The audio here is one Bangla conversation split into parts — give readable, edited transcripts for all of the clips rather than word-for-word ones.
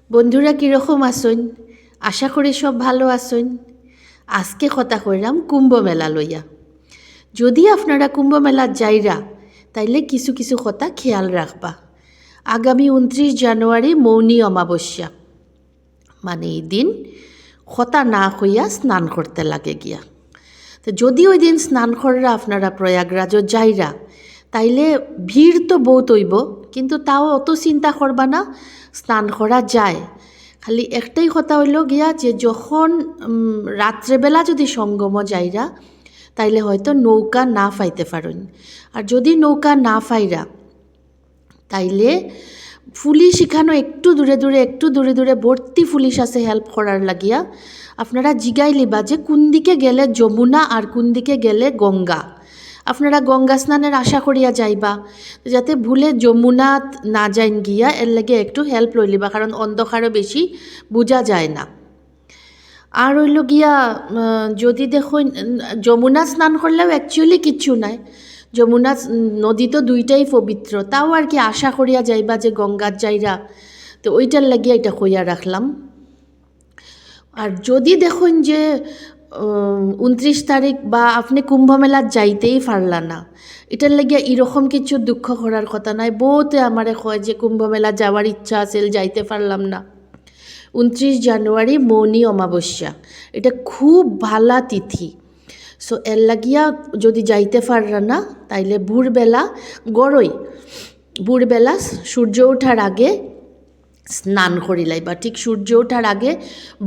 বন্ধুরা কীরকম আসুন? আশা করি সব ভালো আসুন। আজকে কথা কইরাম কুম্ভ মেলা লইয়া। যদি আপনারা কুম্ভ মেলার যাইরা তাইলে কিছু কিছু কথা খেয়াল রাখবা। আগামী 29 জানুয়ারি মৌনী অমাবস্যা, মানে এই দিন কথা না হইয়া স্নান করতে লাগে গিয়া। তো যদি ওই দিন স্নান কররা আপনারা প্রয়াগরাজও যাইরা তাইলে ভিড় তো বহুত হইব, কিন্তু তাও অত চিন্তা করবা না, স্নান করা যায়। খালি একটাই কথা হইল গিয়া যে যখন রাত্রেবেলা যদি সঙ্গম যাইরা তাইলে হয়তো নৌকা না পাইতে পারেন। আর যদি নৌকা না পাইরা তাইলে পুলিশ এখানে একটু দূরে দূরে ভর্তি পুলিশ আছে হেল্প করার লাগিয়া। আপনারা জিগাই লিবা যে কোন দিকে গেলে যমুনা আর কোন দিকে গেলে গঙ্গা। আপনারা গঙ্গা স্নানের আশা করিয়া যাইবা, যাতে ভুলে যমুনা না যাইন গিয়া, এর লাগে একটু হেল্প লই লিবা, কারণ অন্ধকারও বেশি বোঝা যায় না। আর হইল গিয়া যদি দেখো যমুনা স্নান করলেও অ্যাকচুয়ালি কিচ্ছু নাই, যমুনা নদী তো দুইটাই পবিত্র, তাও আর কি আশা করিয়া যাইবা যে গঙ্গার যাইরা, তো ওইটার লাগিয়া এটা কইয়া রাখলাম। আর যদি দেখুন যে 29 তারিখ বা আপনি কুম্ভ মেলার যাইতেই পারলা না, এটার লাগিয়া এরকম কিছু দুঃখ করার কথা নাই। বহুতে আমারে কয় যে কুম্ভ মেলা যাওয়ার ইচ্ছা আছে, যাইতে পারলাম না। 29 জানুয়ারি মৌনী অমাবস্যা, এটা খুব ভালা তিথি। সো এর লাগিয়া যদি যাইতে পাররা না তাইলে ভোরবেলা ভোরবেলা সূর্য ওঠার আগে স্নান করিলাই, বা ঠিক সূর্য ওঠার আগে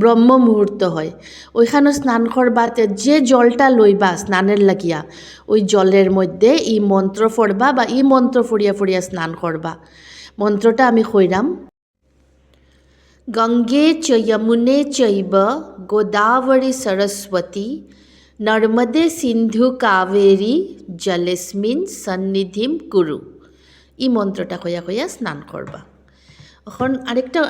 ব্রহ্ম মুহূর্ত হয়, ওইখানে স্নান করবাতে যে জলটা লইবা স্নানের লাগিয়া, ওই জলের মধ্যে এই মন্ত্র পড়বা বা এই মন্ত্র ফড়িয়া স্নান করবা। মন্ত্রটা আমি কইরাম: গঙ্গে চ যমুনে চৈব গোদাবরী সরস্বতী নর্মদে সিন্ধু কাবেরী জলেস্মিন সন্নিধিম কুরু। এই মন্ত্রটা কইয়া স্নান করবা। এখন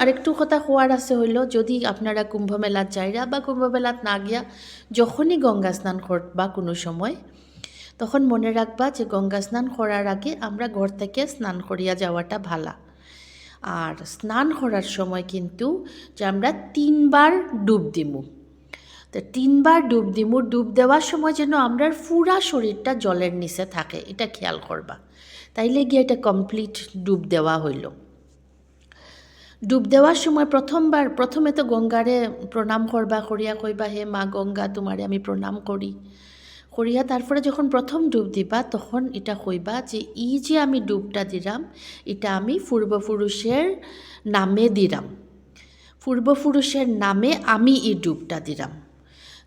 আরেকটু কথা কোয়ার আছে হইল, যদি আপনারা কুম্ভ মেলাত যাইরা বা কুম্ভ মেলাত না গিয়া যখনই গঙ্গা স্নান করবা কোনো সময়, তখন মনে রাখবা যে গঙ্গা স্নান করার আগে আমরা ঘর থেকে স্নান করিয়া যাওয়াটা ভালা। আর স্নান করার সময় কিন্তু যে আমরা 3 বার ডুব দিমু, তো 3 বার ডুব দিমু। ডুব দেওয়ার সময় যেন আমরা পুরা শরীরটা জলের নিচে থাকে, এটা খেয়াল করবা। তাইলে গিয়ে এটা কমপ্লিট ডুব দেওয়া হইল। ডুব দেওয়ার সময় প্রথমে তো গঙ্গারে প্রণাম করবা, করিয়া কইবা, হে মা গঙ্গা, তোমারে আমি প্রণাম করিয়া তারপরে যখন প্রথম ডুব দিবা তখন এটা কইবা যে এই যে আমি ডুবটা দিলাম, এটা আমি পূর্বপুরুষের নামে দিলাম, পূর্বপুরুষের নামে আমি এই ডুবটা দিলাম।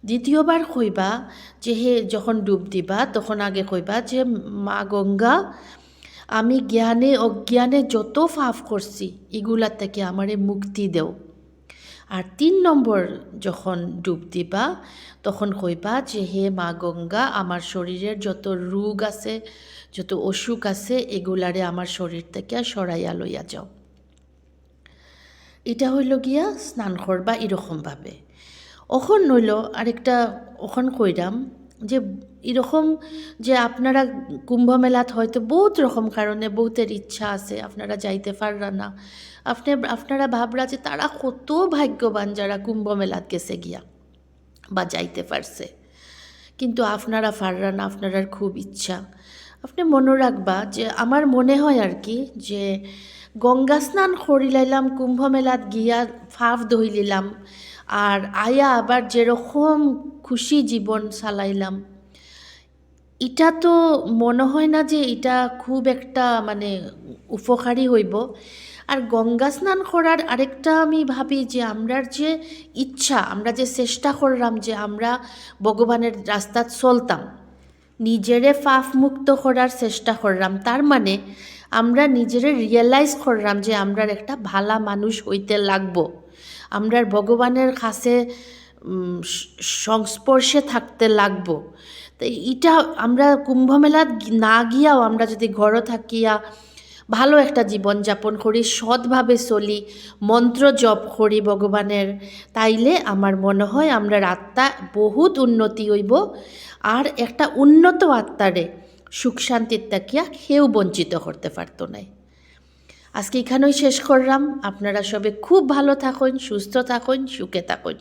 দ্বিতীয়বার কইবা যে হে, যখন ডুব দিবা তখন আগে কইবা যে মা গঙ্গা, আমি জ্ঞানে অজ্ঞানে যত পাপ করছি এগুলার থেকে আমারে মুক্তি দেও। আর 3 নম্বর যখন ডুব দিবা তখন কইবা যে হে মা গঙ্গা, আমার শরীরের যত রোগ আছে, যত অসুখ আছে, এগুলারে আমার শরীর থেকে সরাইয়া লইয়া যাও। এটা হইল গিয়া স্নান করবা এরকমভাবে। ওখন নইল আরেকটা ওখন কইরাম যে এরকম যে আপনারা কুম্ভ মেলাত হয়তো বহুত রকম কারণে বহুতের ইচ্ছা আছে, আপনারা যাইতে পাররা না। আপনারা ভাবরা যে তারা কত ভাগ্যবান যারা কুম্ভ মেলাত গেছে গিয়া বা যাইতে পারছে, কিন্তু আপনারা পাররা না, আপনার খুব ইচ্ছা। আপনি মনে রাখবা যে আমার মনে হয় আর কি যে গঙ্গা স্নান করিলাইলাম, কুম্ভ মেলাত গিয়া ফাফ দইলিলাম, আর আয়া আবার যেরকম খুশি জীবন চালাইলাম, এটা তো মনে হয় না যে এটা খুব একটা মানে উপকারী হইব। আর গঙ্গা স্নান করার আরেকটা আমি ভাবি যে আমরার যে ইচ্ছা, আমরা যে চেষ্টা করলাম যে আমরা ভগবানের রাস্তাত চলতাম, নিজেরে পাপ মুক্ত করার চেষ্টা করলাম, তার মানে আমরা নিজেরে রিয়েলাইজ করলাম যে আমরার একটা ভালা মানুষ হইতে লাগবো, আমরার ভগবানের কাছে সংস্পর্শে থাকতে লাগবো। তো এটা আমরা কুম্ভ মেলাত না গিয়াও আমরা যদি ঘরে থাকিয়া ভালো একটা জীবনযাপন করি, সৎভাবে চলি, মন্ত্র জপ করি ভগবানের, তাইলে আমার মনে হয় আমরা আত্মা বহুত উন্নতি হইব। আর একটা উন্নত আত্মারে সুখ শান্তির তাকিয়া কেউ বঞ্চিত করতে পারতো না। আজকে এখানেই শেষ করলাম। আপনারা সবে খুব ভালো থাকুন, সুস্থ থাকুন, সুখে থাকুন।